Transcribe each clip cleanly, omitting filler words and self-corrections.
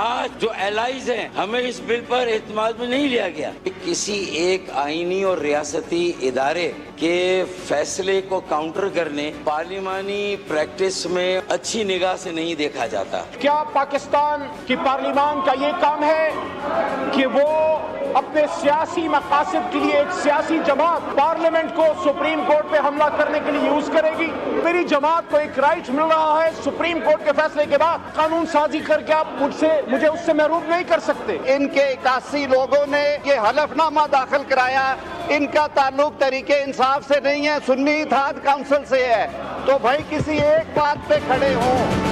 آج جو الائز ہیں ہمیں اس بل پر اعتماد میں نہیں لیا گیا. کسی ایک آئینی اور ریاستی ادارے کے فیصلے کو کاؤنٹر کرنے پارلیمانی پریکٹس میں اچھی نگاہ سے نہیں دیکھا جاتا. کیا پاکستان کی پارلیمان کا یہ کام ہے کہ وہ اپنے سیاسی مقاصد کے لیے ایک سیاسی جماعت پارلیمنٹ کو سپریم کورٹ پہ حملہ کرنے کے لیے یوز کرے گی؟ میری جماعت کو ایک رائٹ مل رہا ہے سپریم کورٹ کے فیصلے کے بعد قانون سازی کر کے آپ مجھے اس سے محروم نہیں کر سکتے. ان کے 81 لوگوں نے یہ حلف نامہ داخل کرایا، ان کا تعلق تحریک انصاف سے نہیں ہے، سنی اتحاد کونسل سے ہے. تو بھائی کسی ایک بات پہ کھڑے ہوں.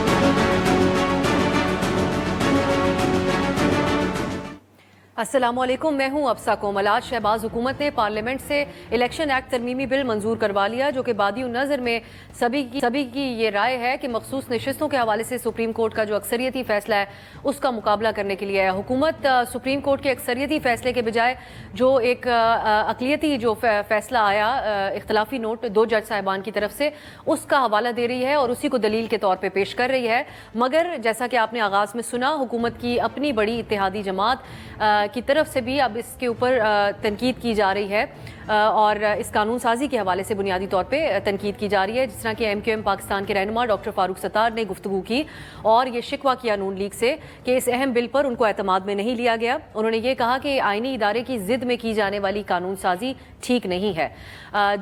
السلام علیکم، میں ہوں افسا کومل. آج شہباز حکومت نے پارلیمنٹ سے الیکشن ایکٹ ترمیمی بل منظور کروا لیا، جو کہ بادی النظر میں سبھی کی یہ رائے ہے کہ مخصوص نشستوں کے حوالے سے سپریم کورٹ کا جو اکثریتی فیصلہ ہے اس کا مقابلہ کرنے کے لیے ہے. حکومت سپریم کورٹ کے اکثریتی فیصلے کے بجائے جو ایک اقلیتی جو فیصلہ آیا اختلافی نوٹ 2 جج صاحبان کی طرف سے، اس کا حوالہ دے رہی ہے اور اسی کو دلیل کے طور پہ پیش کر رہی ہے. مگر جیسا کہ آپ نے آغاز میں سنا، حکومت کی اپنی بڑی اتحادی جماعت کی طرف سے بھی اب اس کے اوپر تنقید کی جا رہی ہے اور اس قانون سازی کے حوالے سے بنیادی طور پہ تنقید کی جا رہی ہے. جس طرح کہ MQM پاکستان کے رہنما ڈاکٹر فاروق ستار نے گفتگو کی اور یہ شکوہ کیا نون لیگ سے کہ اس اہم بل پر ان کو اعتماد میں نہیں لیا گیا. انہوں نے یہ کہا کہ آئینی ادارے کی ضد میں کی جانے والی قانون سازی ٹھیک نہیں ہے.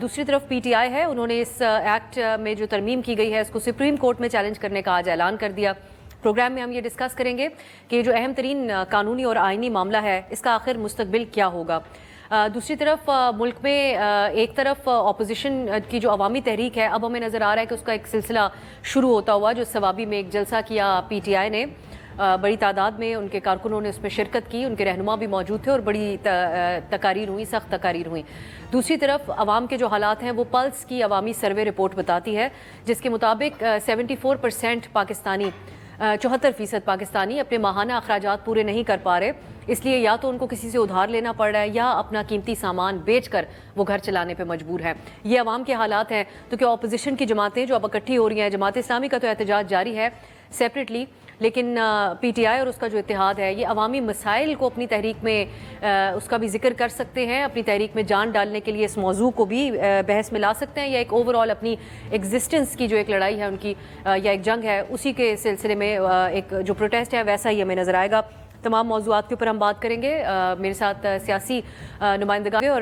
دوسری طرف PTI ہے، انہوں نے اس ایکٹ میں جو ترمیم کی گئی ہے اس کو سپریم کورٹ میں چیلنج کرنے کا آج اعلان کر دیا. پروگرام میں ہم یہ ڈسکس کریں گے کہ جو اہم ترین قانونی اور آئینی معاملہ ہے اس کا آخر مستقبل کیا ہوگا. دوسری طرف ملک میں ایک طرف اپوزیشن کی جو عوامی تحریک ہے، اب ہمیں نظر آ رہا ہے کہ اس کا ایک سلسلہ شروع ہوتا ہوا، جو ثوابی میں ایک جلسہ کیا PTI نے. بڑی تعداد میں ان کے کارکنوں نے اس میں شرکت کی، ان کے رہنما بھی موجود تھے اور بڑی تقاریر ہوئی، سخت تقاریر ہوئیں. دوسری طرف عوام کے جو حالات ہیں وہ پلس کی عوامی سروے رپورٹ بتاتی ہے، جس کے مطابق 74% پاکستانی 74% پاکستانی اپنے ماہانہ اخراجات پورے نہیں کر پا رہے، اس لیے یا تو ان کو کسی سے ادھار لینا پڑ رہا ہے یا اپنا قیمتی سامان بیچ کر وہ گھر چلانے پہ مجبور ہیں. یہ عوام کے حالات ہیں. تو کیا اپوزیشن کی جماعتیں جو اب اکٹھی ہو رہی ہیں، جماعت اسلامی کا تو احتجاج جاری ہے سیپریٹلی، لیکن PTI اور اس کا جو اتحاد ہے یہ عوامی مسائل کو اپنی تحریک میں اس کا بھی ذکر کر سکتے ہیں، اپنی تحریک میں جان ڈالنے کے لیے اس موضوع کو بھی بحث میں لا سکتے ہیں، یا ایک اوور آل اپنی ایگزسٹنس کی جو ایک لڑائی ہے ان کی یا ایک جنگ ہے اسی کے سلسلے میں ایک جو پروٹیسٹ ہے ویسا ہی ہمیں نظر آئے گا. تمام موضوعات کے اوپر ہم بات کریں گے. میرے ساتھ سیاسی نمائندگان اور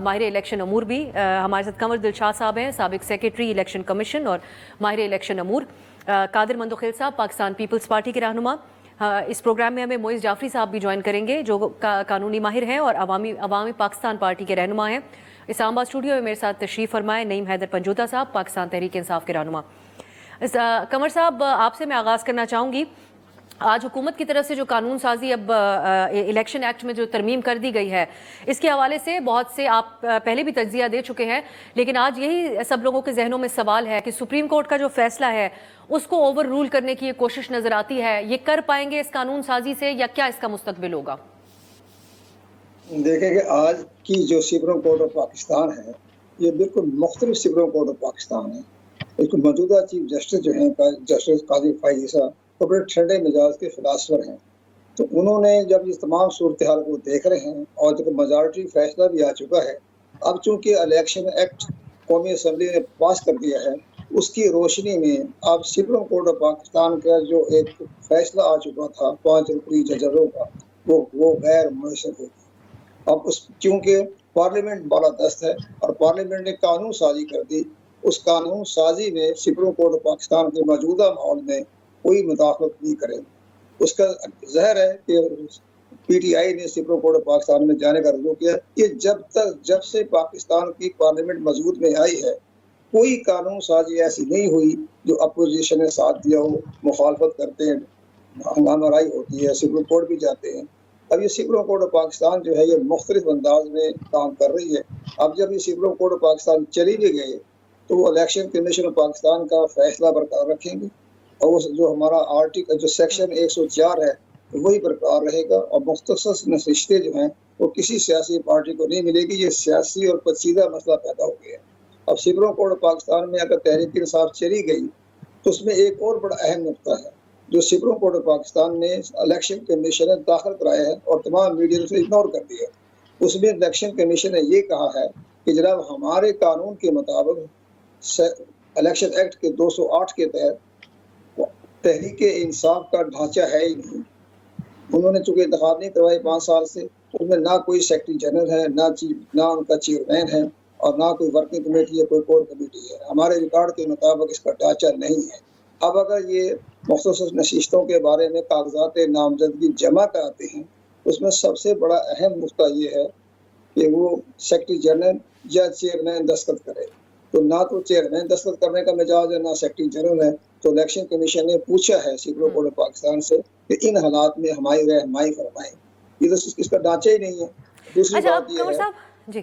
ماہر الیکشن امور بھی ہمارے ساتھ. قمر دلشاد صاحب ہیں، سابق سیکریٹری الیکشن کمیشن اور ماہر الیکشن امور. قادر مندوخیل صاحب پاکستان پیپلز پارٹی کے رہنما. اس پروگرام میں ہمیں معز جعفری صاحب بھی جوائن کریں گے جو قانونی ماہر ہیں اور عوامی پاکستان پارٹی کے رہنما ہیں. اسلام آباد اسٹوڈیو میں میرے ساتھ تشریف فرمائے نعیم حیدر پنجوتا صاحب، پاکستان تحریک انصاف کے رہنما. قمر صاحب، آپ سے میں آغاز کرنا چاہوں گی. آج حکومت کی طرف سے جو قانون سازی اب الیکشن ایکٹ میں جو ترمیم کر دی گئی ہے، اس کے حوالے سے بہت سے آپ پہلے بھی تجزیہ دے چکے ہیں، لیکن آج یہی سب لوگوں کے ذہنوں میں سوال ہے کہ سپریم کورٹ کا جو فیصلہ ہے اس کو اوور رول کرنے کی یہ کوشش نظر آتی ہے. یہ کر پائیں گے اس قانون سازی سے یا کیا اس کا مستقبل ہوگا؟ دیکھیں کہ آج کی جو سپریم کورٹ آف پاکستان ہے یہ بالکل مختلف سپریم کورٹ آف پاکستان ہے. اس کو موجودہ چیف جسٹس جو ہیں جسٹس قاضی فائز عیسیٰ وہ بڑے ٹھنڈے مزاج کے فلاسفر ہیں. تو انہوں نے جب اس تمام صورتحال کو دیکھ رہے ہیں اور جب میجارٹی فیصلہ بھی آ چکا ہے، اب چونکہ الیکشن ایکٹ قومی اسمبلی نے پاس کر دیا ہے، اس کی روشنی میں اب سپریم کورٹ آف پاکستان کا جو ایک فیصلہ آ چکا تھا 5 رکنی ججوں کا وہ غیر مؤثر ہوگا. اب کیونکہ پارلیمنٹ بالادست ہے اور پارلیمنٹ نے قانون سازی کر دی، اس قانون سازی میں سپریم کورٹ آف پاکستان کے موجودہ ماحول میں کوئی مداخلت نہیں کرے. اس کا ظاہر ہے کہ PTI نے سپریم کورٹ آف پاکستان میں جانے کا رجوع کیا کہ جب سے پاکستان کی پارلیمنٹ مضبوط میں آئی ہے کوئی قانون سازی ایسی نہیں ہوئی جو اپوزیشن نے ساتھ دیا ہو. مخالفت کرتے ہیں، ہنگامہ آرائی ہوتی ہے، سپریم کورٹ بھی جاتے ہیں. اب یہ سپریم کورٹ آف پاکستان جو ہے یہ مختلف انداز میں کام کر رہی ہے. اب جب یہ سپریم کورٹ آف پاکستان چلی بھی گئے تو وہ الیکشن کمیشن آف پاکستان کا فیصلہ برقرار رکھیں گے اور وہ جو ہمارا آرٹیکل جو سیکشن 104 ہے وہی برقرار رہے گا اور مختص نشستیں جو ہیں وہ کسی سیاسی پارٹی کو نہیں ملے گی. یہ سیاسی اور پیچیدہ مسئلہ پیدا ہو گیا ہے. اب سپریم کورٹ آف پاکستان میں اگر تحریک انصاف چلی گئی تو اس میں ایک اور بڑا اہم نقطہ ہے جو سپریم کورٹ آف پاکستان نے الیکشن کمیشن نے داخل کرایا ہے اور تمام میڈیا نے اسے اگنور کر دیا. اس میں الیکشن کمیشن نے یہ کہا ہے کہ جناب ہمارے قانون کے مطابق الیکشن ایکٹ کے 208 کے تحت تحریک انصاف کا ڈھانچہ ہے ہی نہیں. انہوں نے چونکہ انتخاب نہیں کروائے 5 سال سے، اس میں نہ کوئی سیکرٹری جنرل ہے، نہ ان کا چیئرمین ہے، اور نہ کوئی ورکنگ کمیٹی ہے، کوئی کور کمیٹی ہے. ہمارے ریکارڈ کے مطابق اس کا ڈھانچہ نہیں ہے. اب اگر یہ مختصر نشستوں کے بارے میں کاغذات نامزدگی جمع کراتے ہیں، اس میں سب سے بڑا اہم نقطہ یہ ہے کہ وہ سیکرٹری جنرل یا چیئرمین دستخط کرے. تو نہ تو چیئرمین دستخط کرنے کا مجاز ہے، نہ سیکرٹری جنرل ہے. تو الیکشن کمیشن نے پوچھا ہے سپریم کورٹ آف پاکستان سے کہ ان حالات میں ہماری رہنمائی فرمائیں. یہ تو اس کا ڈھانچہ ہی نہیں ہے. دوسری بات یہ ہے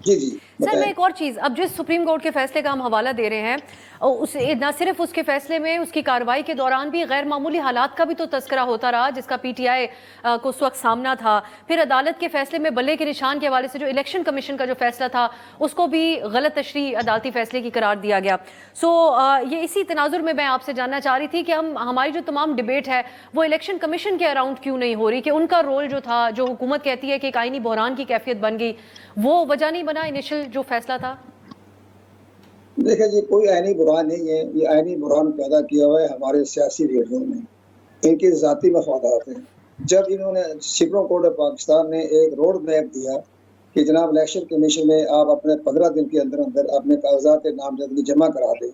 جی سر میں ایک اور چیز، اب جس سپریم کورٹ کے فیصلے کا ہم حوالہ دے رہے ہیں، نہ صرف اس کے فیصلے میں اس کی کارروائی کے دوران بھی غیر معمولی حالات کا بھی تو تذکرہ ہوتا رہا جس کا پی ٹی آئی کو اس وقت سامنا تھا. پھر عدالت کے فیصلے میں بلے کے نشان کے حوالے سے جو الیکشن کمیشن کا جو فیصلہ تھا اس کو بھی غلط تشریح عدالتی فیصلے کی قرار دیا گیا. یہ اسی تناظر میں آپ سے جاننا چاہ رہی تھی کہ ہماری جو تمام ڈبیٹ ہے وہ الیکشن کمیشن کے اراؤنڈ کیوں نہیں ہو رہی، کہ ان کا رول جو تھا، جو حکومت کہتی ہے کہ ایک آئینی بحران کی کیفیت بن گئی، وہ وجہ نہیں بنا انیشل جو فیصلہ تھا؟ دیکھیں جی، کوئی آئینی بحران نہیں ہے. یہ آئینی بحران پیدا کیا ہوا ہے ہمارے سیاسی لیڈروں نے، ان کے ذاتی مفادات ہیں. جب انہوں نے سپریم کورٹ آف پاکستان نے ایک روڈ میپ دیا کہ جناب الیکشن کمیشن میں آپ اپنے 15 دن کے اندر اپنے کاغذات نامزدگی جمع کرا دیں،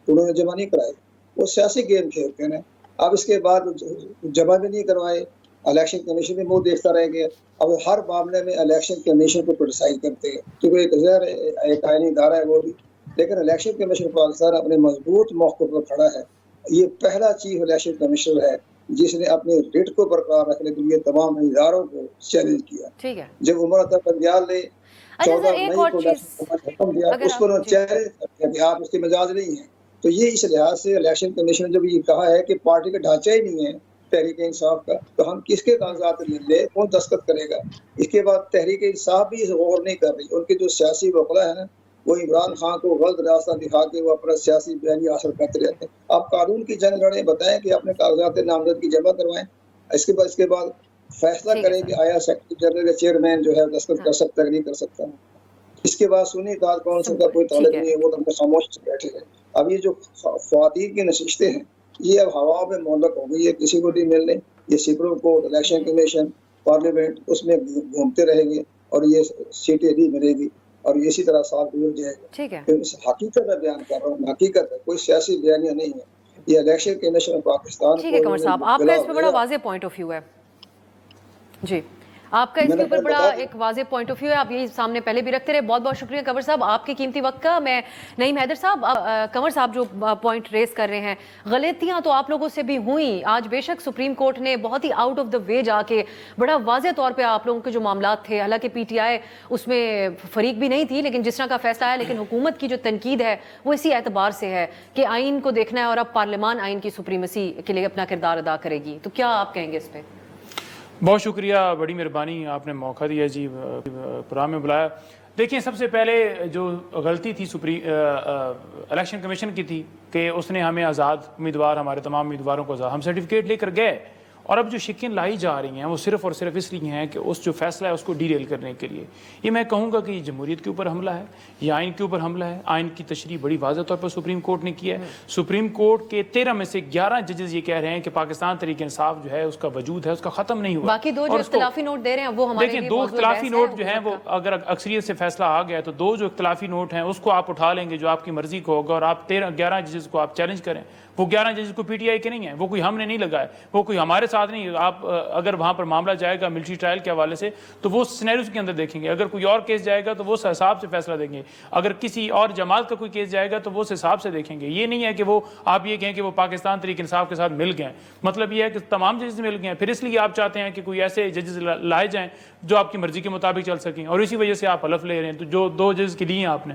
تو انہوں نے جمع نہیں کرائے. وہ سیاسی گیم کھیلتے ہیں. اب اس کے بعد جمع بھی نہیں کروائے، الیکشن کمیشن بھی منہ دیکھتا رہ گیا. اب ہر معاملے میں الیکشن کمیشن کو کرٹیسائز کرتے ہیں کیونکہ ایک آئینی ادارہ ہے وہ بھی. لیکن الیکشن کمیشن پاکستان اپنے مضبوط موقع پر کھڑا ہے. یہ پہلا چیف الیکشن کمیشنر ہے جس نے اپنے ریٹ کو برقرار رکھنے کے لیے تمام اداروں کو چیلنج کیا. جب عمر عطا بندیال نے 14 مئی کو حکم دیا اس کو چیلنج کیا کہ آپ اس کے مزاج نہیں ہیں. تو یہ اس لحاظ سے الیکشن کمیشن نے جب یہ کہا ہے کہ پارٹی کا ڈھانچہ ہی نہیں ہے تحریک انصاف کا، تو ہم کس کے کاغذات لے، کون دستخط کرے گا؟ اس کے بعد تحریک انصاف بھی غور نہیں کر رہی. ان کے جو سیاسی وکلا ہے نا، وہ عمران خان کو غلط راستہ دکھا کے وہ اپنا سیاسی بیانی حاصل کرتے رہتے ہیں. آپ قانون کی جنگ لڑیں، بتائیں کہ اپنے کاغذات نامزدگی جمع کروائیں. اس کے بعد فیصلہ کریں کہ آیا سیکرٹری جنرل یا چیئرمین جو ہے دستخط کر سکتا ہے کہ نہیں کر سکتا. اس کے بعد سنی اتحاد کونسل کا کوئی تعلق نہیں ہے، وہ تو خاموش بیٹھے ہیں. اب یہ جو خواتین کی نشستیں ہیں یہ اب ہوا میں معلق ہو گئی ہے، کسی کو نہیں ملنے. یہ supreme court, election commission, parliament اس میں گھومتے رہیں گے اور یہ سیٹیں نہیں ملے گی اور اسی طرح سال گزر جائے گا. ٹھیک ہے، حقیقت میں بیان کر رہا ہوں، حقیقت ہے، کوئی سیاسی بیانیہ نہیں ہے. یہ الیکشن کمیشن پاکستان. ٹھیک ہے قمر صاحب، آپ کا اس پہ بڑا واضح پوائنٹ آف ویو ہے. جی، آپ کا اس کے اوپر بڑا ایک واضح پوائنٹ آف ویو ہے، آپ یہی سامنے پہلے بھی رکھتے رہے. بہت بہت شکریہ قمر صاحب آپ کے قیمتی وقت کا. میں نعیم حیدر صاحب، قمر صاحب جو پوائنٹ ریز کر رہے ہیں، غلطیاں تو آپ لوگوں سے بھی ہوئیں. آج بے شک سپریم کورٹ نے بہت ہی آؤٹ آف دا وے جا کے بڑا واضح طور پہ آپ لوگوں کے جو معاملات تھے، حالانکہ پی ٹی آئی اس میں فریق بھی نہیں تھی، لیکن جس طرح کا فیصلہ ہے، لیکن حکومت کی جو تنقید ہے وہ اسی اعتبار سے ہے کہ آئین کو دیکھنا ہے اور اب پارلیمان آئین کی سپریمیسی کے لیے اپنا کردار ادا کرے گی. تو کیا آپ کہیں گے اس پہ؟ بہت شکریہ، بڑی مہربانی، آپ نے موقع دیا جی، پروگرام میں بلایا. دیکھیں، سب سے پہلے جو غلطی تھی الیکشن کمیشن کی تھی کہ اس نے ہمیں آزاد امیدوار، ہمارے تمام امیدواروں کو ہم سرٹیفکیٹ لے کر گئے، اور اب جو شکیں لائی جا رہی ہیں وہ صرف اور صرف اس لیے ہیں کہ اس جو فیصلہ ہے اس کو ڈیریل کرنے کے لیے. یہ میں کہوں گا کہ یہ جمہوریت کے اوپر حملہ ہے، یہ آئین کے اوپر حملہ ہے. آئین کی تشریح بڑی واضح طور پر سپریم کورٹ نے کیا ہے. سپریم کورٹ کے 13 میں سے 11 ججز یہ کہہ رہے ہیں کہ پاکستان تحریک انصاف جو ہے اس کا وجود ہے، اس کا ختم نہیں ہوا. باقی دو جو اختلافی نوٹ دے رہے ہیں وہ ہمارے لیے، دیکھیں، 2 اختلافی نوٹ جو ہیں وہ اگر اکثریت سے فیصلہ آ گیا تو 2 جو اختلافی نوٹ ہیں اس کو آپ اٹھا لیں گے جو آپ کی مرضی کو ہوگا، اور آپ 11 ججز کو آپ چیلنج کریں. وہ 11 ججز کو پی ٹی آئی کے نہیں ہیں، وہ کوئی ہم نے نہیں لگائے، وہ کوئی ہمارے ساتھ نہیں. آپ اگر وہاں پر معاملہ جائے گا ملٹری ٹرائل کے حوالے سے تو وہ سینیریوز کے اندر دیکھیں گے. اگر کوئی اور کیس جائے گا تو وہ اس حساب سے فیصلہ دیں گے. اگر کسی اور جماعت کا کوئی کیس جائے گا تو وہ اس حساب سے دیکھیں گے. یہ نہیں ہے کہ وہ آپ یہ کہیں کہ وہ پاکستان تحریک انصاف کے ساتھ مل گئے. مطلب یہ ہے کہ تمام ججز مل گئے ہیں. پھر اس لیے آپ چاہتے ہیں کہ کوئی ایسے ججز لائے جائیں جو آپ کی مرضی کے مطابق چل سکیں، اور اسی وجہ سے آپ حلف لے رہے ہیں. تو جو 2 ججز کی لی ہیں آپ نے،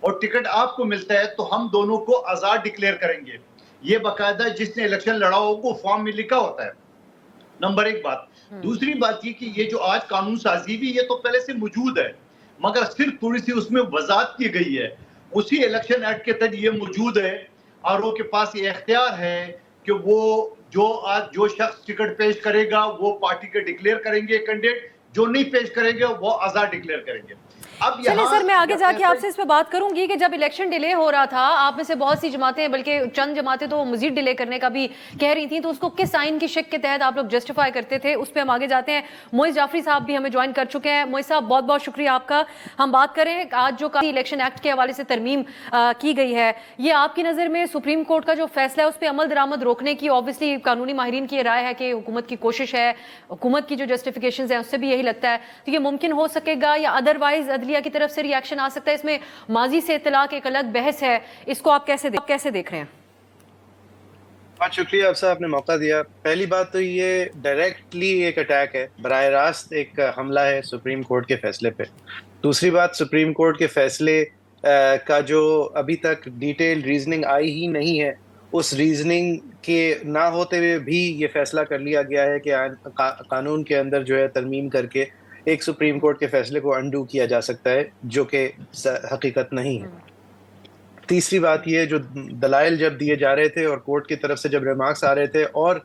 اور ٹکٹ آپ کو ملتا ہے تو ہم دونوں کو آزاد ڈکلیئر کریں گے. یہ باقاعدہ جس نے الیکشن لڑا ہو وہ فارم میں لکھا ہوتا ہے. نمبر ایک بات. دوسری بات یہ کہ یہ جو آج قانون سازی بھی یہ تو پہلے سے موجود ہے مگر صرف تھوڑی سی اس میں وضاحت کی گئی ہے. اسی الیکشن ایکٹ کے تحت یہ موجود ہے اور وہ کے پاس یہ اختیار ہے کہ وہ جو شخص ٹکٹ پیش کرے گا وہ پارٹی کے ڈکلیئر کریں گے کینڈیڈیٹ, جو نہیں پیش کریں گے وہ آزاد ڈکلیئر کریں گے. اب چلیں سر میں آگے جا کے آپ سے اس پہ بات کروں گی کہ جب الیکشن ڈیلے ہو رہا تھا آپ میں سے بہت سی جماعتیں بلکہ چند جماعتیں تو مزید ڈیلے کرنے کا بھی کہہ رہی تھیں, تو اس کو کس آئین کی شک کے تحت آپ لوگ جسٹیفائی کرتے تھے, اس پہ ہم آگے جاتے ہیں. موئز جعفری صاحب بھی ہمیں جوائن کر چکے ہیں. موئز صاحب بہت بہت شکریہ آپ کا. ہم بات کریں آج جو الیکشن ایکٹ کے حوالے سے ترمیم کی گئی ہے, یہ آپ کی نظر میں سپریم کورٹ کا جو فیصلہ ہے اس پہ عمل درآمد روکنے کی, اوبویسلی قانونی ماہرین کی یہ رائے ہے کہ حکومت کی کوشش ہے, حکومت کی جو جسٹیفیکیشنز ہیں اس سے بھی یہی لگتا ہے, تو یہ ممکن ہو سکے گا یا ادروائز عدلیہ کی طرف سے ریئیکشن آ سکتا ہے؟ اس میں ماضی سے اطلاق ایک الگ بحث ہے, اس کو آپ کیسے دیکھ رہے ہیں؟ بہت شکریہ آپ صاحب نے موقع دیا. پہلی بات تو یہ ڈائریکٹلی ایک اٹیک ہے, براہ راست ایک حملہ ہے سپریم کورٹ کے فیصلے پہ. دوسری بات, سپریم کورٹ کے فیصلے کا جو ابھی تک ڈیٹیل ریزننگ آئی ہی نہیں ہے, اس ریزننگ کے نہ ہوتے ہوئے بھی یہ فیصلہ کر لیا گیا ہے کہ قانون کے اندر جو ہے ترمیم کر کے ایک سپریم کورٹ کے فیصلے کو انڈو کیا جا سکتا ہے, جو کہ حقیقت نہیں ہے. تیسری بات یہ, جو دلائل جب دیے جا رہے تھے اور کورٹ کی طرف سے جب ریمارکس آ رہے تھے اور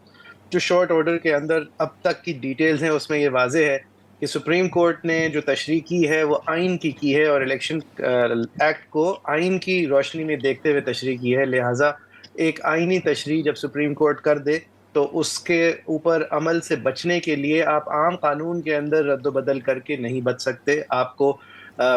جو شارٹ آرڈر کے اندر اب تک کی ڈیٹیلز ہیں اس میں یہ واضح ہے کہ سپریم کورٹ نے جو تشریح کی ہے وہ آئین کی ہے اور الیکشن ایکٹ کو آئین کی روشنی میں دیکھتے ہوئے تشریح کی ہے. لہٰذا ایک آئینی تشریح جب سپریم کورٹ کر دے تو اس کے اوپر عمل سے بچنے کے لیے آپ عام قانون کے اندر رد و بدل کر کے نہیں بچ سکتے, آپ کو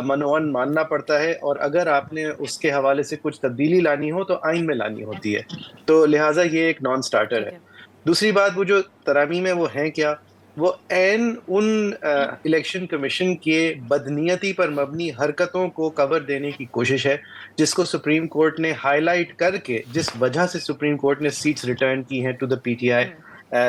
منوعن ماننا پڑتا ہے, اور اگر آپ نے اس کے حوالے سے کچھ تبدیلی لانی ہو تو آئین میں لانی ہوتی ہے. تو لہٰذا یہ ایک نان سٹارٹر ہے. دوسری بات, وہ جو ترامیم ہے وہ ہیں کیا, وہ عین ان الیکشن کمیشن کے بدنیتی پر مبنی حرکتوں کو کور دینے کی کوشش ہے جس کو سپریم کورٹ نے ہائی لائٹ کر کے, جس وجہ سے سپریم کورٹ نے سیٹس ریٹرن کی ہیں to the P T I,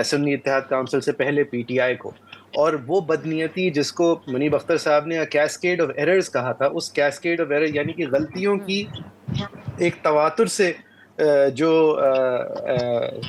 سنی اتحاد کونسل سے پہلے پی ٹی آئی کو. اور وہ بدنیتی جس کو منیب اختر صاحب نے کیسکیڈ آف ایررز کہا تھا, اس کیسکیڈ آف ایرر یعنی کہ غلطیوں کی ایک تواتر سے جو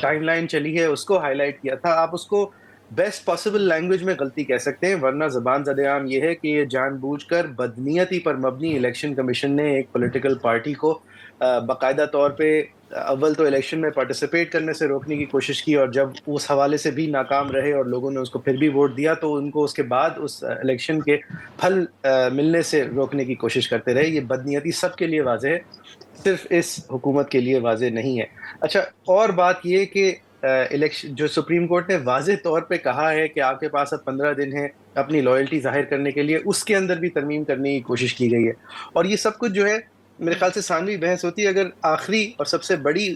ٹائم لائن چلی ہے اس کو ہائی لائٹ کیا تھا. آپ اس کو بیسٹ پاسبل لینگویج میں غلطی کہہ سکتے ہیں, ورنہ زبان زد عام یہ ہے کہ یہ جان بوجھ کر بدنیتی پر مبنی الیکشن کمیشن نے ایک پولیٹیکل پارٹی کو باقاعدہ طور پہ اول تو الیکشن میں پارٹیسپیٹ کرنے سے روکنے کی کوشش کی, اور جب اس حوالے سے بھی ناکام رہے اور لوگوں نے اس کو پھر بھی ووٹ دیا تو ان کو اس کے بعد اس الیکشن کے پھل ملنے سے روکنے کی کوشش کرتے رہے. یہ بدنیتی سب کے لیے واضح ہے, صرف اس حکومت کے لیے واضح نہیں ہے. اچھا, اور بات یہ کہ الیکشن جو سپریم کورٹ نے واضح طور پہ کہا ہے کہ آپ کے پاس اب 15 دن ہیں اپنی لائلٹی ظاہر کرنے کے لیے, اس کے اندر بھی ترمیم کرنے کی کوشش کی گئی ہے. اور یہ سب کچھ جو ہے میرے خیال سے ثانوی بحث ہوتی ہے. اگر آخری اور سب سے بڑی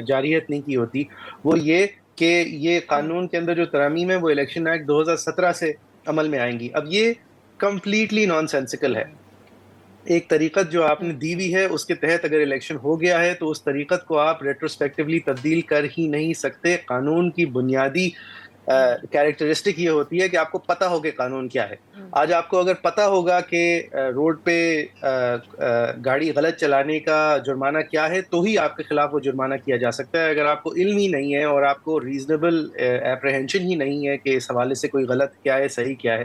جارحیت نہیں کی ہوتی وہ یہ کہ یہ قانون کے اندر جو ترامیم ہے وہ الیکشن ایکٹ 2017 سے عمل میں آئیں گی. اب یہ کمپلیٹلی نان سینسیکل ہے. ایک طریقت جو آپ نے دی ہوئی ہے اس کے تحت اگر الیکشن ہو گیا ہے تو اس طریقت کو آپ ریٹروسپیکٹیولی تبدیل کر ہی نہیں سکتے. قانون کی بنیادی کیریکٹرسٹک یہ ہوتی ہے کہ آپ کو پتہ ہو کہ قانون کیا ہے. آج آپ کو اگر پتہ ہوگا کہ روڈ پہ گاڑی غلط چلانے کا جرمانہ کیا ہے تو ہی آپ کے خلاف وہ جرمانہ کیا جا سکتا ہے. اگر آپ کو علم ہی نہیں ہے اور آپ کو ریزنیبل اپریہنشن ہی نہیں ہے کہ اس حوالے سے کوئی غلط کیا ہے صحیح کیا ہے,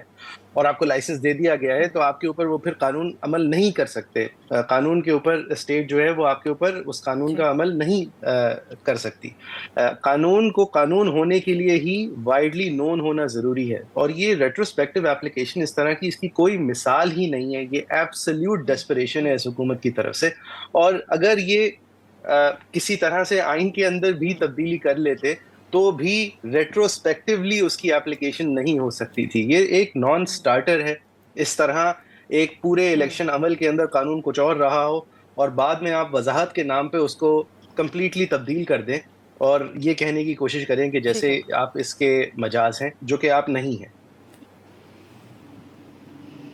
اور آپ کو لائسنس دے دیا گیا ہے, تو آپ کے اوپر وہ پھر قانون عمل نہیں کر سکتے. قانون کے اوپر اسٹیٹ جو ہے وہ آپ کے اوپر اس قانون کا عمل نہیں کر سکتی. قانون کو قانون ہونے کے لیے ہی وائڈلی نون ہونا ضروری ہے, اور یہ ریٹروسپیکٹیو اپلیکیشن اس طرح کی اس کی کوئی مثال ہی نہیں ہے. یہ ایبسلیوٹ ڈیسپریشن ہے اس حکومت کی طرف سے, اور اگر یہ کسی طرح سے آئین کے اندر بھی تبدیلی کر لیتے تو بھی ریٹروسپیکٹیولی اس کی اپلیکیشن نہیں ہو سکتی تھی. یہ ایک نان سٹارٹر ہے. اس طرح ایک پورے الیکشن عمل کے اندر قانون کچھ اور رہا ہو اور بعد میں آپ وضاحت کے نام پہ اس کو کمپلیٹلی تبدیل کر دیں اور یہ کہنے کی کوشش کریں کہ جیسے آپ اس کے مجاز ہیں, جو کہ آپ نہیں ہیں.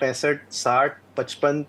65, 60, 55,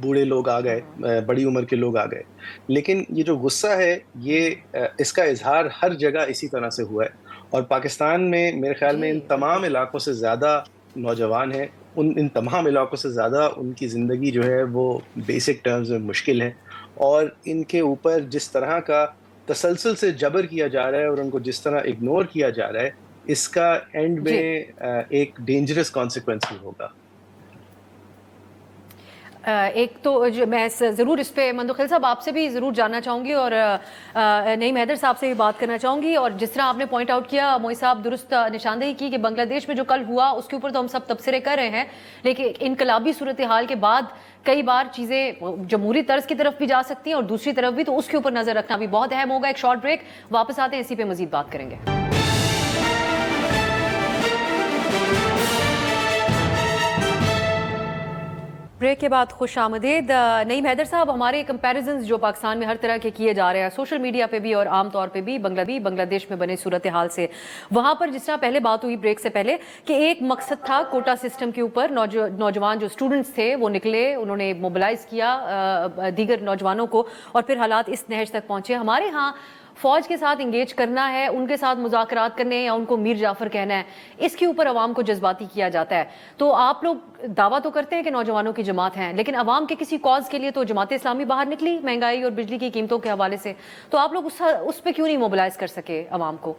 بوڑھے لوگ آ گئے، بڑی عمر کے لوگ آ گئے، لیکن یہ جو غصہ ہے یہ اس کا اظہار ہر جگہ اسی طرح سے ہوا ہے، اور پاکستان میں میرے خیال میں ان تمام علاقوں سے زیادہ نوجوان ہیں، ان تمام علاقوں سے زیادہ ان کی زندگی جو ہے وہ بیسک ٹرمز میں مشکل ہے، اور ان کے اوپر جس طرح کا تسلسل سے جبر کیا جا رہا ہے اور ان کو جس طرح اگنور کیا جا رہا ہے، اس کا اینڈ میں ایک ڈینجرس کانسیکوینس بھی ہوگا۔ ایک تو میں ضرور اس پہ مندوخیل صاحب آپ سے بھی ضرور جاننا چاہوں گی، اور نعیم حیدر صاحب سے بھی بات کرنا چاہوں گی، اور جس طرح آپ نے پوائنٹ آؤٹ کیا، موئی صاحب درست نشاندہی کی کہ بنگلہ دیش میں جو کل ہوا اس کے اوپر تو ہم سب تبصرے کر رہے ہیں، لیکن انقلابی صورتحال کے بعد کئی بار چیزیں جمہوری طرز کی طرف بھی جا سکتی ہیں اور دوسری طرف بھی، تو اس کے اوپر نظر رکھنا بھی بہت اہم ہوگا۔ ایک شارٹ بریک، واپس آتے ہیں، اسی پہ مزید بات کریں گے۔ بریک کے بعد خوش آمدید۔ نعیم حیدر صاحب، ہمارے کمپیریزنز جو پاکستان میں ہر طرح کے کیے جا رہے ہیں سوشل میڈیا پہ بھی اور عام طور پہ بھی بنگلہ دیش میں بنے صورتحال سے، وہاں پر جس طرح پہلے بات ہوئی بریک سے پہلے کہ ایک مقصد تھا کوٹا سسٹم کے اوپر، نوجوان جو اسٹوڈنٹس تھے وہ نکلے، انہوں نے موبلائز کیا دیگر نوجوانوں کو، اور پھر حالات اس نہج تک پہنچے۔ ہمارے ہاں فوج کے ساتھ انگیج کرنا ہے، ان کے ساتھ مذاکرات کرنے یا ان کو میر جعفر کہنا ہے، اس کے اوپر عوام کو جذباتی کیا جاتا ہے۔ تو آپ لوگ دعویٰ تو کرتے ہیں کہ نوجوانوں کی جماعت ہیں، لیکن عوام کے کسی کاز کے لیے تو جماعت اسلامی باہر نکلی مہنگائی اور بجلی کی قیمتوں کے حوالے سے، تو آپ لوگ اس پہ کیوں نہیں موبلائز کر سکے عوام کو؟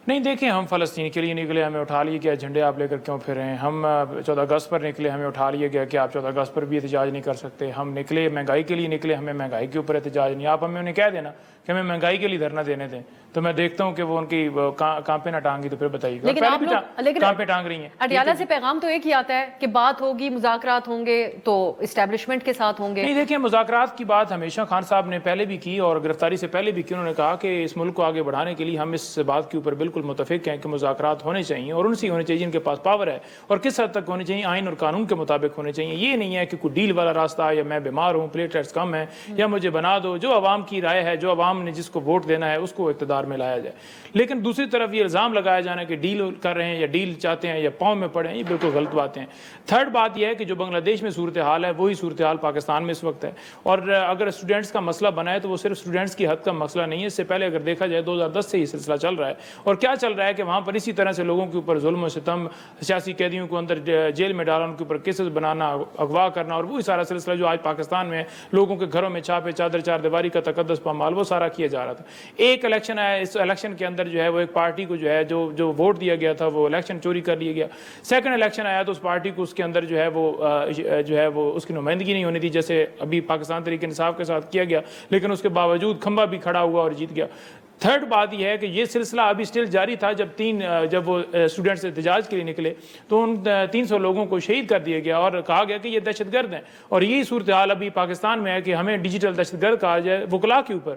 نہیں دیکھیں، ہم فلسطین کے لیے نکلے، ہمیں اٹھا لیا گیا، جھنڈے آپ لے کر کیوں پھر رہے ہیں؟ ہم 14 اگست پر نکلے، ہمیں اٹھا لیا گیا کہ آپ 14 اگست پر بھی احتجاج نہیں کر سکتے۔ ہم نکلے مہنگائی کے لیے نکلے، ہمیں مہنگائی کے اوپر احتجاج نہیں۔ آپ ہمیں انہیں کہہ دینا کہ ہمیں مہنگائی کے لیے دھرنا دینے دیں، تو میں دیکھتا ہوں کہ وہ ان کی کہاں پہ نہ ٹانگی، تو پھر بتائیے گا کہاں پہ ٹانگ رہی ہیں۔ اڈیالہ سے پیغام تو ایک ہی آتا ہے کہ بات ہوگی، مذاکرات ہوں گے تو اسٹیبلشمنٹ کے ساتھ ہوں گے۔ نہیں دیکھیں، مذاکرات کی بات ہمیشہ خان صاحب نے پہلے بھی کی اور گرفتاری سے پہلے بھی کی۔ انہوں نے کہا کہ اس ملک کو آگے بڑھانے کے لیے ہم اس بات کے اوپر بالکل متفق ہیں کہ مذاکرات ہونے چاہیے، اور ان سے ہونے چاہیے جن کے پاس پاور ہے، اور کس حد تک ہونے چاہیے، آئین اور قانون کے مطابق ہونے چاہیے۔ یہ نہیں ہے کہ کوئی ڈیل والا راستہ ہے، یا میں بیمار ہوں، پلیٹلیٹس کم ہیں، یا مجھے بنا دو۔ جو عوام کی رائے ہے، جو عوام نے جس کو ووٹ دینا ہے، اس کو اقتدار میں لایا جائے۔ لیکن دوسری طرف یہ الزام لگایا جانا کہ ڈیل کر رہے ہیں یا ڈیل چاہتے ہیں یا پاؤں میں پڑے ہیں، یہ بالکل غلط باتیں ہیں۔ تھرڈ بات یہ ہے کہ جو بنگلہ دیش میں صورتحال ہے وہی صورتحال پاکستان میں اس وقت ہے، اور اگر اسٹوڈنٹس کا مسئلہ بنا ہے تو وہ صرف اسٹوڈنٹس کی حد کا مسئلہ نہیں ہے۔ اس سے پہلے اگر دیکھا جائے 2010 سے یہ سلسلہ چل رہا ہے، اور کیا چل رہا ہے کہ وہاں پر اسی طرح سے لوگوں کے اوپر ظلم و ستم، سیاسی قیدیوں کو اندر جیل میں ڈالنا، ان کے اوپر کیسز بنانا، اغوا کرنا، اور وہی سارا سلسلہ جو آج پاکستان میں لوگوں کے گھروں میں چھاپے، چادر چار دیواری کا تقدس پامال، وہ سارا کیا جا رہا تھا۔ ایک الیکشن آیا، اس الیکشن کے اندر جو ہے وہ ایک پارٹی کو جو ہے جو ووٹ دیا گیا تھا وہ الیکشن چوری کر لیا گیا۔ سیکنڈ الیکشن آیا تو اس پارٹی کو اس کے اندر جو ہے وہ اس کی نمائندگی نہیں ہونی تھی، جیسے ابھی پاکستان تحریک انصاف کے ساتھ کیا گیا، لیکن اس کے باوجود کھمبا بھی کھڑا ہوا اور جیت گیا۔ تھرڈ بات یہ ہے کہ یہ سلسلہ ابھی اسٹل جاری تھا جب وہ اسٹوڈنٹس احتجاج کے لیے نکلے تو ان 300 لوگوں کو شہید کر دیا گیا اور کہا گیا کہ یہ دہشت گرد ہیں، اور یہی صورتحال ابھی پاکستان میں ہے کہ ہمیں ڈیجیٹل دہشت گرد کہا جائے، وکلا کے اوپر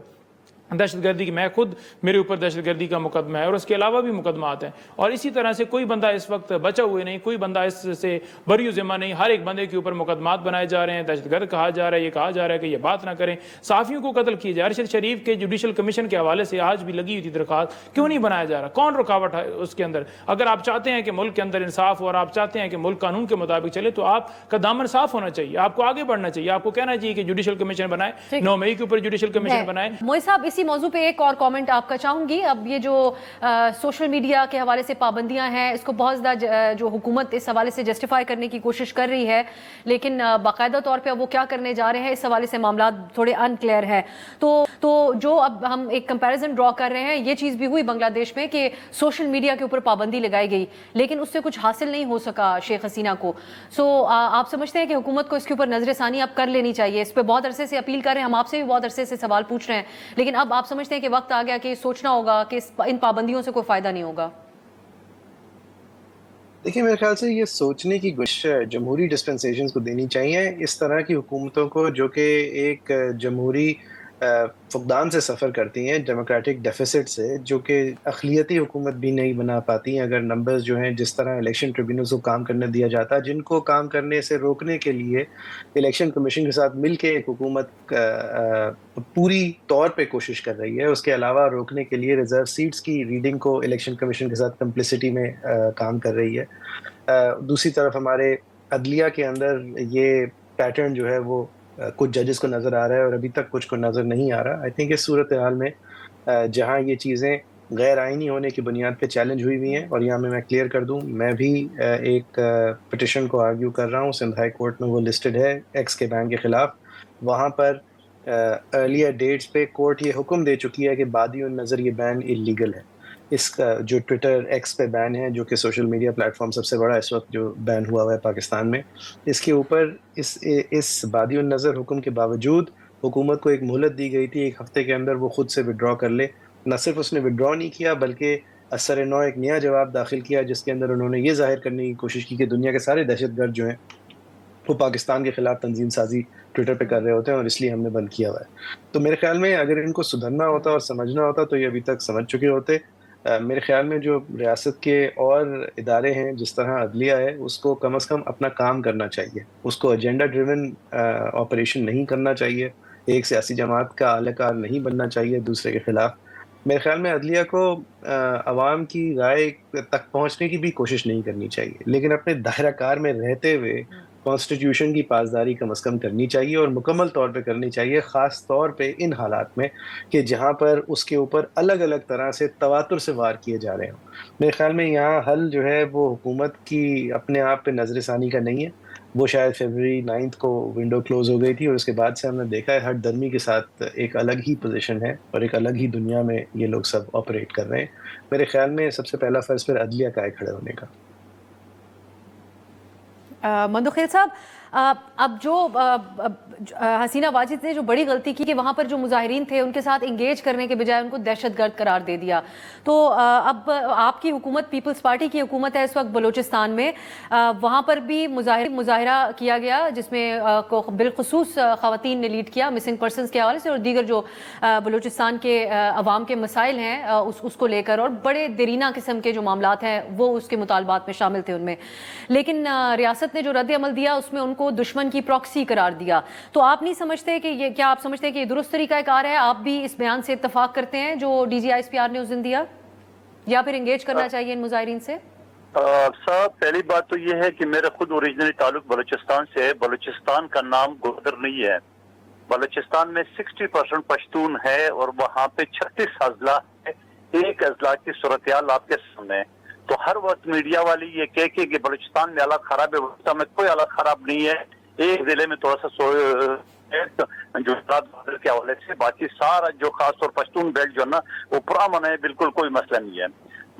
دہشت گردی کی، میں خود میرے اوپر دہشت گردی کا مقدمہ ہے اور اس کے علاوہ بھی مقدمات ہیں، اور اسی طرح سے کوئی بندہ اس وقت بچا ہوئے نہیں، کوئی بندہ اس سے بری ذمہ نہیں، ہر ایک بندے کے اوپر مقدمات بنائے جا رہے ہیں، دہشت گرد کہا جا رہا ہے، یہ کہا جا رہا ہے کہ یہ بات نہ کریں، صحافیوں کو قتل کیے جا رہے۔ ارشد شریف کے جوڈیشل کمیشن کے حوالے سے آج بھی لگی ہوئی تھی درخواست، کیوں نہیں بنایا جا رہا؟ کون رکاوٹ ہے اس کے اندر؟ اگر آپ چاہتے ہیں کہ ملک کے اندر انصاف ہو اور آپ چاہتے ہیں کہ ملک قانون کے مطابق چلے تو آپ کا دامن صاف ہونا چاہیے، آپ کو آگے بڑھنا چاہیے، آپ کو کہنا چاہیے کہ جوڈیشل کمیشن بنائے، 9 مئی کے اوپر جوڈیشل کمیشن بنائے۔ موئی صاحب، اسی موضوع پہ ایک اور کامنٹ آپ کا چاہوں گی۔ اب یہ جو سوشل میڈیا کے حوالے سے پابندیاں ہیں، اس کو بہت زیادہ جو حکومت اس حوالے سے جسٹیفائی کرنے کی کوشش کر رہی ہے، لیکن باقاعدہ طور پہ اب وہ کیا کرنے جا رہے ہیں اس حوالے سے معاملات تھوڑے ان کلیئر ہے۔ تو جو اب ہم ایک کمپیریزن ڈرا کر رہے ہیں، یہ چیز بھی ہوئی بنگلہ دیش میں کہ سوشل میڈیا کے اوپر پابندی لگائی گئی، لیکن اس سے کچھ حاصل نہیں ہو سکا شیخ حسینہ کو۔ آپ سمجھتے ہیں کہ حکومت کو اس کے اوپر نظر ثانی اب کر لینی چاہیے؟ اس پہ بہت عرصے سے اپیل کر رہے ہیں، ہم آپ سے بھی بہت عرصے سے سوال پوچھ رہے ہیں، لیکن اب آپ سمجھتے ہیں کہ وقت آ گیا کہ سوچنا ہوگا کہ ان پابندیوں سے کوئی فائدہ نہیں ہوگا؟ دیکھیں، میرے خیال سے یہ سوچنے کی گنجائش جمہوری ڈسپنسیشنز کو دینی چاہیے، اس طرح کی حکومتوں کو جو کہ ایک جمہوری فقدان سے سفر کرتی ہیں، ڈیموکریٹک ڈیفیسٹ سے، جو کہ اقلیتی حکومت بھی نہیں بنا پاتی ہیں اگر نمبرز جو ہیں جس طرح الیکشن ٹریبیونلز کو کام کرنے دیا جاتا ہے، جن کو کام کرنے سے روکنے کے لیے الیکشن کمیشن کے ساتھ مل کے ایک حکومت پوری طور پہ کوشش کر رہی ہے۔ اس کے علاوہ روکنے کے لیے ریزرو سیٹس کی ریڈنگ کو الیکشن کمیشن کے ساتھ کمپلسٹی میں کام کر رہی ہے۔ دوسری طرف ہمارے عدلیہ کے اندر یہ پیٹرن جو ہے وہ کچھ ججز کو نظر آ رہا ہے اور ابھی تک کچھ کو نظر نہیں آ رہا. آئی تھنک اس صورتحال میں جہاں یہ چیزیں غیر آئینی ہونے کی بنیاد پہ چیلنج ہوئی ہوئی ہیں, اور یہاں میں کلیئر کر دوں, میں بھی ایک پٹیشن کو آرگیو کر رہا ہوں, سندھ ہائی کورٹ میں وہ لسٹڈ ہے ایکس کے بین کے خلاف. وہاں پر ارلیئر ڈیٹس پہ کورٹ یہ حکم دے چکی ہے کہ بادی النظر یہ بین اللیگل ہے. اس کا جو ٹویٹر ایکس پہ بین ہے, جو کہ سوشل میڈیا پلیٹ فارم سب سے بڑا اس وقت جو بین ہوا ہے پاکستان میں, اس کے اوپر اس بادی النظر حکم کے باوجود حکومت کو ایک مہلت دی گئی تھی 1 ہفتے کے اندر وہ خود سے وڈرا کر لے. نہ صرف اس نے وڈرا نہیں کیا بلکہ اثر نو ایک نیا جواب داخل کیا جس کے اندر انہوں نے یہ ظاہر کرنے کی کوشش کی کہ دنیا کے سارے دہشت گرد جو ہیں وہ پاکستان کے خلاف تنظیم سازی ٹویٹر پہ کر رہے ہوتے ہیں اور اس لیے ہم نے بند کیا ہوا ہے. تو میرے خیال میں اگر ان کو سدھرنا ہوتا اور سمجھنا ہوتا تو یہ ابھی تک سمجھ چکے ہوتے. میرے خیال میں جو ریاست کے اور ادارے ہیں جس طرح عدلیہ ہے, اس کو کم از کم اپنا کام کرنا چاہیے. اس کو ایجنڈا ڈریون آپریشن نہیں کرنا چاہیے, ایک سیاسی جماعت کا اعلی کار نہیں بننا چاہیے دوسرے کے خلاف. میرے خیال میں عدلیہ کو عوام کی رائے تک پہنچنے کی بھی کوشش نہیں کرنی چاہیے, لیکن اپنے دائرہ کار میں رہتے ہوئے کانسٹیٹیوشن کی پاسداری کم از کم کرنی چاہیے اور مکمل طور پہ کرنی چاہیے, خاص طور پہ ان حالات میں کہ جہاں پر اس کے اوپر الگ الگ طرح سے تواتر سے وار کیے جا رہے ہوں. میرے خیال میں یہاں حل جو ہے وہ حکومت کی اپنے آپ پہ نظر ثانی کا نہیں ہے. وہ شاید فیبروری 9 کو ونڈو کلوز ہو گئی تھی اور اس کے بعد سے ہم نے دیکھا ہے ہٹ درمی کے ساتھ ایک الگ ہی پوزیشن ہے اور ایک الگ ہی دنیا میں یہ لوگ سب آپریٹ کر رہے ہیں. میرے خیال میں سب سے پہلا فرض پھر عدلیہ کا ہے کھڑے ہونے کا. مندوخیل صاحب, اب جو حسینہ واجد نے جو بڑی غلطی کی کہ وہاں پر جو مظاہرین تھے ان کے ساتھ انگیج کرنے کے بجائے ان کو دہشت گرد قرار دے دیا, تو اب آپ کی حکومت پیپلز پارٹی کی حکومت ہے اس وقت بلوچستان میں, وہاں پر بھی مظاہرہ کیا گیا جس میں بالخصوص خواتین نے لیڈ کیا مسنگ پرسنز کے حوالے سے اور دیگر جو بلوچستان کے عوام کے مسائل ہیں اس کو لے کر, اور بڑے دیرینہ قسم کے جو معاملات ہیں وہ اس کے مطالبات میں شامل تھے ان میں. لیکن ریاست نے جو رد عمل دیا اس میں ان کو دشمن کی پراکسی قرار دیا. تو آپ نہیں سمجھتے کہ یہ, کیا آپ سمجھتے ہیں کہ یہ درست طریقہ کار ہے؟ آپ بھی اس بیان سے اتفاق کرتے ہیں جو D G I S P R نے اس دن دیا, یا پھر انگیج کرنا چاہیے ان مظاہرین سے؟ صاحب پہلی بات تو یہ ہے کہ میرا خود اوریجنلی تعلق بلوچستان سے ہے. بلوچستان کا نام گودر نہیں ہے. بلوچستان میں 60% پشتون ہے اور وہاں پہ 36 اضلاع ہے. ایک اضلاع کی صورتحال آپ کے سامنے ہے. تو ہر وقت میڈیا والی یہ کہہ کے کہ بلوچستان میں حالات خراب ہے, بلوچستان میں کوئی حالات خراب نہیں ہے. ایک ضلع میں تھوڑا سا جو بادل کے حوالے سے, باقی سارا جو خاص طور پشتون بیلٹ جو ہے نا وہ پرامن ہے, بالکل کوئی مسئلہ نہیں ہے.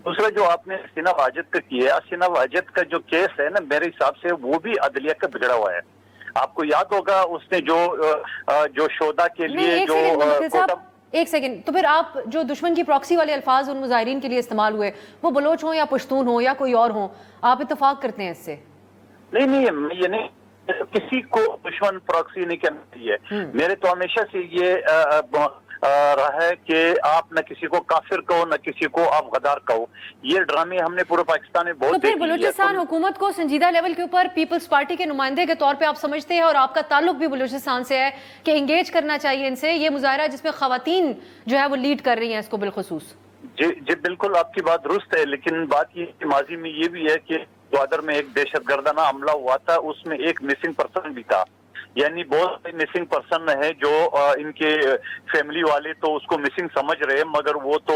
دوسرا جو آپ نے حسینہ واجد کا کیا ہے, حسینہ واجد کا جو کیس ہے نا میرے حساب سے وہ بھی عدلیہ کا بگڑا ہوا ہے. آپ کو یاد ہوگا اس نے جو شودا کے لیے جو ایک سیکنڈ, تو پھر آپ جو دشمن کی پراکسی والے الفاظ ان مظاہرین کے لیے استعمال ہوئے وہ بلوچ ہوں یا پشتون ہوں یا کوئی اور ہوں, آپ اتفاق کرتے ہیں اس سے؟ نہیں, یہ نہیں, کسی کو دشمن پراکسی نہیں کرنا چاہیے. میرے تو ہمیشہ سے یہ رہا ہے کہ آپ نہ کسی کو کافر کہو نہ کسی کو آپ غدار کہو. یہ ڈرامے ہم نے پورے پاکستان میں بہت. تو پھر بلوچستان حکومت کو سنجیدہ لیول کے اوپر پیپلز پارٹی کے نمائندے کے طور پہ آپ سمجھتے ہیں, اور آپ کا تعلق بھی بلوچستان سے ہے, کہ انگیج کرنا چاہیے ان سے یہ مظاہرہ جس میں خواتین جو ہے وہ لیڈ کر رہی ہیں اس کو بالخصوص؟ جی بالکل آپ کی بات درست ہے, لیکن بات یہ ماضی میں یہ بھی ہے کہ گوادر میں ایک دہشت گردانہ حملہ ہوا تھا, اس میں ایک مسنگ پرسن بھی تھا. یعنی بہت سے مسنگ پرسن ہے جو ان کے فیملی والے تو اس کو مسنگ سمجھ رہے, مگر وہ تو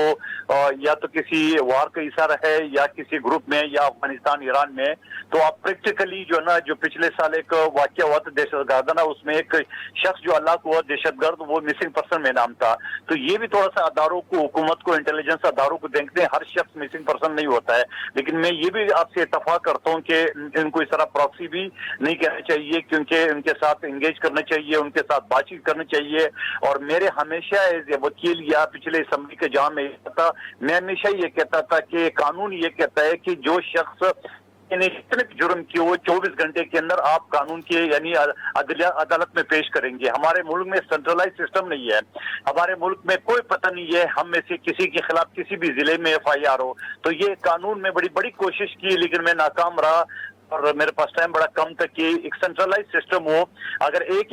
یا تو کسی وار کا اشارہ ہے یا کسی گروپ میں یا افغانستان ایران میں. تو آپ پریکٹیکلی جو ہے نا جو پچھلے سال ایک واقعہ ہوا تھا دہشت گردانہ, اس میں ایک شخص جو ہلاک ہوا دہشت گرد, وہ مسنگ پرسن میں نام تھا. تو یہ بھی تھوڑا سا اداروں کو, حکومت کو, انٹیلیجنس اداروں کو دیکھتے ہیں, ہر شخص مسنگ پرسن نہیں ہوتا ہے. لیکن میں یہ بھی آپ سے اتفاق کرتا ہوں کہ ان کو اس طرح پراکسی بھی نہیں کرنا چاہیے, کیونکہ ان کے ساتھ انگیج کرنا چاہیے, ان کے ساتھ بات چیت کرنی چاہیے. اور میرے ہمیشہ ایز اے وکیل یا پچھلے اسمبلی کے جہاں میں ہمیشہ یہ کہتا تھا کہ قانون یہ کہتا ہے کہ جو شخص اتنے جرم کی وہ 24 گھنٹے کے اندر آپ قانون کے یعنی عدالت میں پیش کریں گے. ہمارے ملک میں سینٹرلائز سسٹم نہیں ہے. ہمارے ملک میں کوئی پتہ نہیں ہے ہم میں سے کسی کے خلاف کسی بھی ضلع میں FIR ہو. تو یہ قانون میں بڑی کوشش کی, لیکن میں ناکام رہا اور میرے پاس ٹائم بڑا کم تھا کہ ایک سینٹرلائز سسٹم ہو. اگر ایک